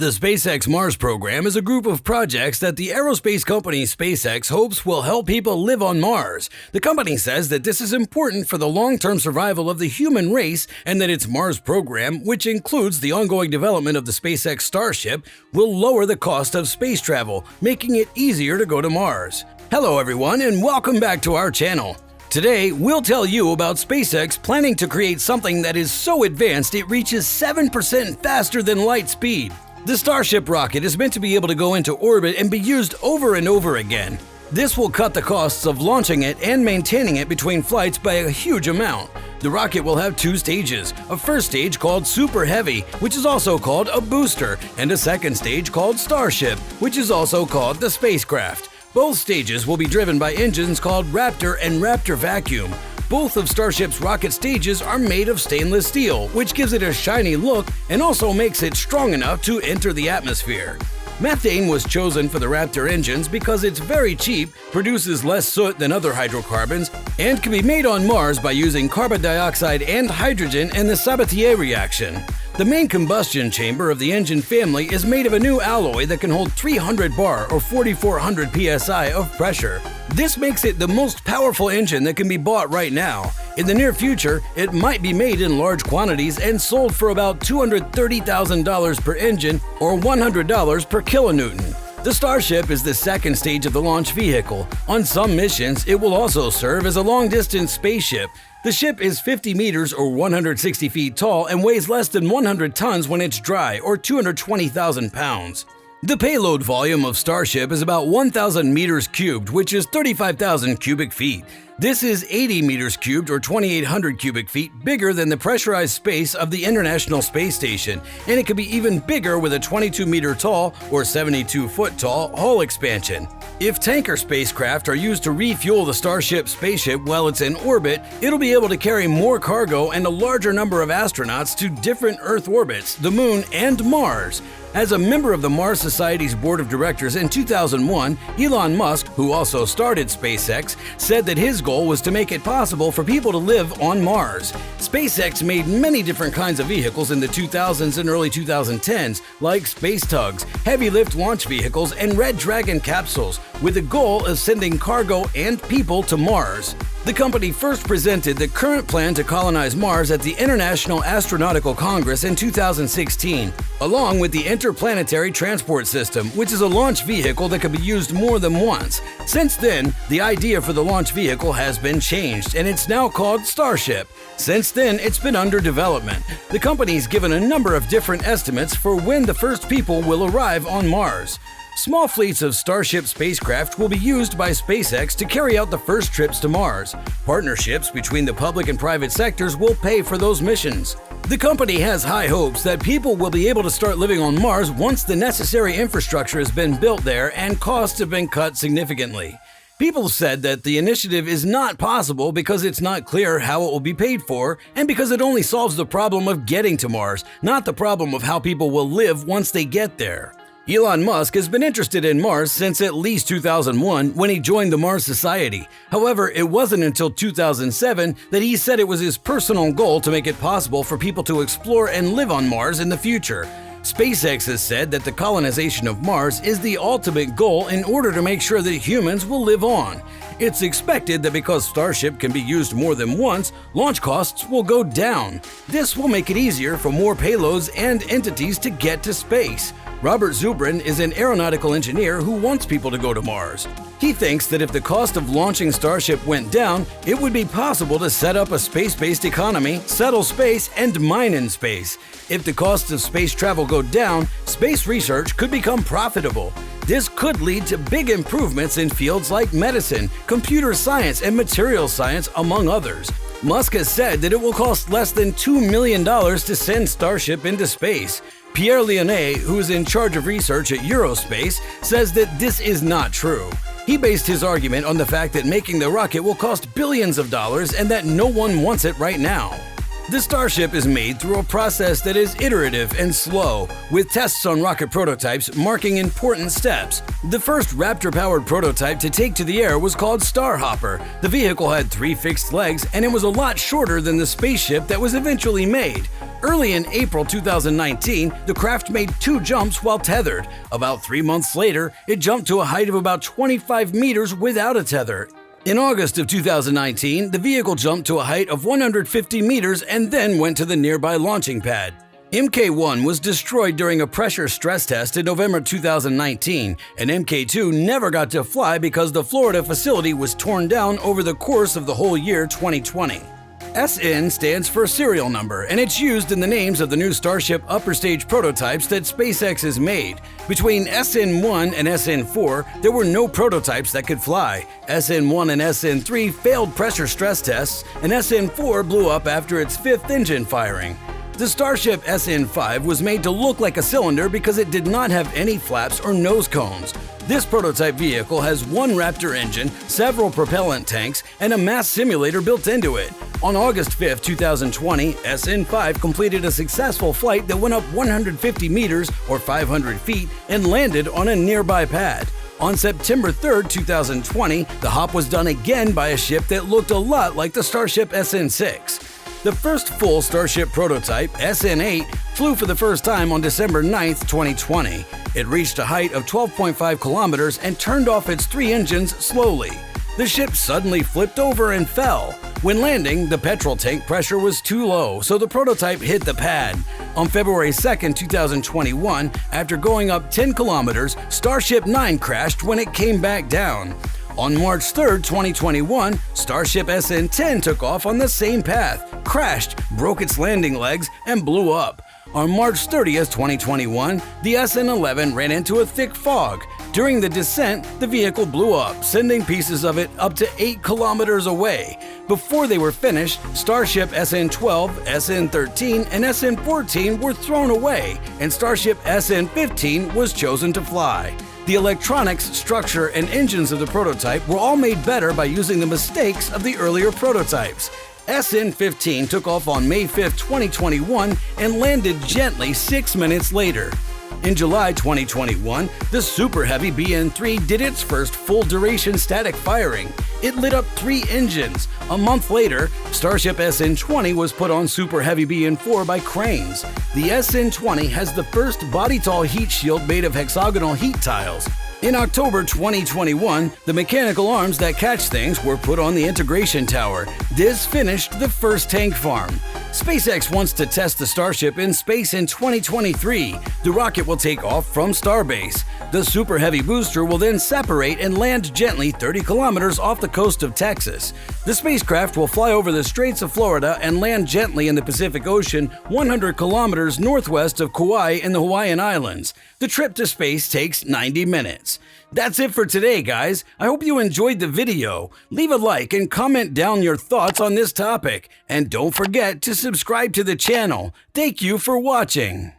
The SpaceX Mars program is a group of projects that the aerospace company SpaceX hopes will help people live on Mars. The company says that this is important for the long-term survival of the human race and that its Mars program, which includes the ongoing development of the SpaceX Starship, will lower the cost of space travel, making it easier to go to Mars. Hello everyone and welcome back to our channel. Today, we'll tell you about SpaceX planning to create something that is so advanced it reaches 7% faster than light speed. The Starship rocket is meant to be able to go into orbit and be used over and over again. This will cut the costs of launching it and maintaining it between flights by a huge amount. The rocket will have two stages, a first stage called Super Heavy, which is also called a booster, and a second stage called Starship, which is also called the spacecraft. Both stages will be driven by engines called Raptor and Raptor Vacuum. Both of Starship's rocket stages are made of stainless steel, which gives it a shiny look and also makes it strong enough to enter the atmosphere. Methane was chosen for the Raptor engines because it's very cheap, produces less soot than other hydrocarbons, and can be made on Mars by using carbon dioxide and hydrogen in the Sabatier reaction. The main combustion chamber of the engine family is made of a new alloy that can hold 300 bar or 4,400 psi of pressure. This makes it the most powerful engine that can be bought right now. In the near future, it might be made in large quantities and sold for about $230,000 per engine or $100 per kilonewton. The Starship is the second stage of the launch vehicle. On some missions, it will also serve as a long-distance spaceship. The ship is 50 meters or 160 feet tall and weighs less than 100 tons when it's dry, or 220,000 pounds. The payload volume of Starship is about 1,000 meters cubed, which is 35,000 cubic feet. This is 80 meters cubed or 2,800 cubic feet bigger than the pressurized space of the International Space Station, and it could be even bigger with a 22-meter tall or 72-foot tall hull expansion. If tanker spacecraft are used to refuel the Starship spaceship while it's in orbit, it'll be able to carry more cargo and a larger number of astronauts to different Earth orbits, the Moon, and Mars. As a member of the Mars Society's board of directors in 2001, Elon Musk, who also started SpaceX, said that his goal was to make it possible for people to live on Mars. SpaceX made many different kinds of vehicles in the 2000s and early 2010s, like space tugs, heavy lift launch vehicles, and Red Dragon capsules, with the goal of sending cargo and people to Mars. The company first presented the current plan to colonize Mars at the International Astronautical Congress in 2016, along with the Interplanetary Transport System, which is a launch vehicle that can be used more than once. Since then, the idea for the launch vehicle has been changed, and it's now called Starship. Since then, it's been under development. The company's given a number of different estimates for when the first people will arrive on Mars. Small fleets of Starship spacecraft will be used by SpaceX to carry out the first trips to Mars. Partnerships between the public and private sectors will pay for those missions. The company has high hopes that people will be able to start living on Mars once the necessary infrastructure has been built there and costs have been cut significantly. People said that the initiative is not possible because it's not clear how it will be paid for and because it only solves the problem of getting to Mars, not the problem of how people will live once they get there. Elon Musk has been interested in Mars since at least 2001 when he joined the Mars Society. However, it wasn't until 2007 that he said it was his personal goal to make it possible for people to explore and live on Mars in the future. SpaceX has said that the colonization of Mars is the ultimate goal in order to make sure that humans will live on. It's expected that because Starship can be used more than once, launch costs will go down. This will make it easier for more payloads and entities to get to space. Robert Zubrin is an aeronautical engineer who wants people to go to Mars. He thinks that if the cost of launching Starship went down, it would be possible to set up a space-based economy, settle space, and mine in space. If the costs of space travel go down, space research could become profitable. This could lead to big improvements in fields like medicine, computer science, and material science, among others. Musk has said that it will cost less than $2 million to send Starship into space. Pierre Lyonnais, who is in charge of research at Eurospace, says that this is not true. He based his argument on the fact that making the rocket will cost billions of dollars and that no one wants it right now. The Starship is made through a process that is iterative and slow, with tests on rocket prototypes marking important steps. The first Raptor-powered prototype to take to the air was called Starhopper. The vehicle had 3 fixed legs, and it was a lot shorter than the spaceship that was eventually made. Early in April 2019, the craft made 2 jumps while tethered. About 3 months later, it jumped to a height of about 25 meters without a tether. In August of 2019, the vehicle jumped to a height of 150 meters and then went to the nearby launching pad. Mk1 was destroyed during a pressure stress test in November 2019, and Mk2 never got to fly because the Florida facility was torn down over the course of the whole year 2020. SN stands for serial number, and it's used in the names of the new Starship upper stage prototypes that SpaceX has made. Between SN1 and SN4, there were no prototypes that could fly. SN1 and SN3 failed pressure stress tests, and SN4 blew up after its 5th engine firing. The Starship SN5 was made to look like a cylinder because it did not have any flaps or nose cones. This prototype vehicle has 1 Raptor engine, several propellant tanks, and a mass simulator built into it. On August 5, 2020, SN5 completed a successful flight that went up 150 meters or 500 feet and landed on a nearby pad. On September 3, 2020, the hop was done again by a ship that looked a lot like the Starship SN6. The first full Starship prototype, SN8, flew for the first time on December 9, 2020. It reached a height of 12.5 kilometers and turned off its 3 engines slowly. The ship suddenly flipped over and fell. When landing, the petrol tank pressure was too low, so the prototype hit the pad. On February 2, 2021, after going up 10 kilometers, Starship 9 crashed when it came back down. On March 3, 2021, Starship SN10 took off on the same path, crashed, broke its landing legs, and blew up. On March 30, 2021, the SN11 ran into a thick fog. During the descent, the vehicle blew up, sending pieces of it up to 8 kilometers away. Before they were finished, Starship SN12, SN13, and SN14 were thrown away, and Starship SN15 was chosen to fly. The electronics, structure, and engines of the prototype were all made better by using the mistakes of the earlier prototypes. SN15 took off on May 5, 2021 and landed gently 6 minutes later. In July 2021, the Super Heavy BN3 did its first full-duration static firing. It lit up 3 engines. A month later, Starship SN20 was put on Super Heavy BN4 by cranes. The SN20 has the first body-tall heat shield made of hexagonal heat tiles. In October 2021, the mechanical arms that catch things were put on the integration tower. This finished the first tank farm. SpaceX wants to test the Starship in space in 2023. The rocket will take off from Starbase. The Super Heavy booster will then separate and land gently 30 kilometers off the coast of Texas. The spacecraft will fly over the Straits of Florida and land gently in the Pacific Ocean 100 kilometers northwest of Kauai in the Hawaiian Islands. The trip to space takes 90 minutes. That's it for today, guys. I hope you enjoyed the video. Leave a like and comment down your thoughts on this topic. And don't forget to subscribe to the channel. Thank you for watching.